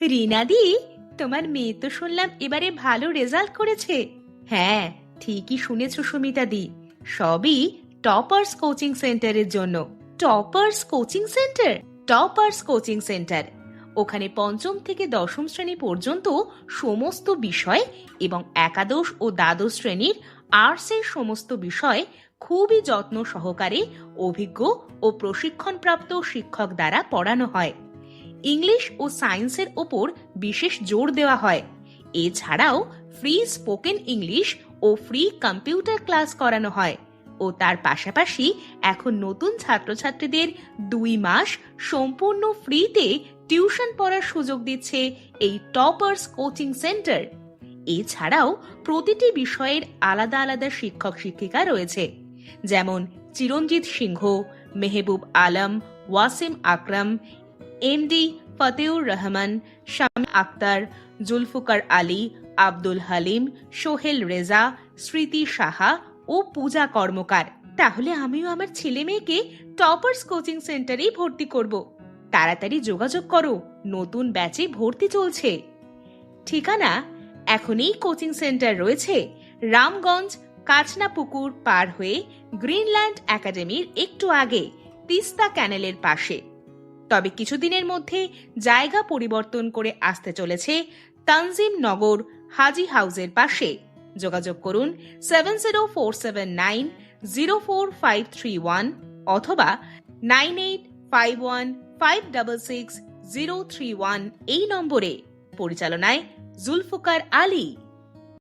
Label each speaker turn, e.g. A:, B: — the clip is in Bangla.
A: রিনাদি, তোমার মেয়ে তো শুনলাম এবারে ভালো রেজাল্ট করেছে। হ্যাঁ, ঠিকই শুনেছো সুমিতা দি, সবই টপার্স কোচিং সেন্টারের জন্য। Toppers coaching centre? Toppers coaching centre ওখানে পঞ্চম থেকে দশম শ্রেণী পর্যন্ত সমস্ত বিষয় এবং একাদশ ও দ্বাদশ শ্রেণীর আর্টসের সমস্ত বিষয় খুবই যত্ন সহকারে অভিজ্ঞ ও প্রশিক্ষণপ্রাপ্ত শিক্ষক দ্বারা পড়ানো হয়। ইংলিশ ও সায়েন্সের ওপর বিশেষ জোর দেওয়া হয়। এছাড়াও ফ্রি স্পোকেন ইংলিশ ও ফ্রি কম্পিউটার ক্লাস করানো হয়। ও তার পাশাপাশি এখন নতুন ছাত্রছাত্রীদের 2 মাস সম্পূর্ণ ফ্রিতে টিউশন পড়ার সুযোগ দিচ্ছে এই টপার্স কোচিং সেন্টার। এছাড়াও প্রতিটি বিষয়ের আলাদা আলাদা শিক্ষক শিক্ষিকা রয়েছে, যেমন চিরঞ্জিত সিংহ, মেহবুব আলম, ওয়াসিম আকরাম, এমডি ফতেউর রহমান, শামী আক্তার, জুলফুকার আলী, আব্দুল হালিম, সোহেল রেজা, স্মৃতি সাহা ও পূজা কর্মকার। তাহলে আমিও আমার ছেলে মেয়েকে টপার্স কোচিং সেন্টারেই ভর্তি করব। তাড়াতাড়ি যোগাযোগ করো, নতুন ব্যাচে ভর্তি চলছে। ঠিকানা: এখন এই কোচিং সেন্টার রয়েছে রামগঞ্জ কাচনাপুকুর পার হয়ে গ্রিনল্যান্ড একাডেমির একটু আগে, তিস্তা ক্যানেলের পাশে। তবে কিছুদিনের মধ্যে জায়গা পরিবর্তন করে আসতে চলেছে তানজিম নগর হাজি হাউসের পাশে। যোগাযোগ করুন 7047904531 অথবা 9851566031 এই নম্বরে। পরিচালনায় জুলফুকার আলী।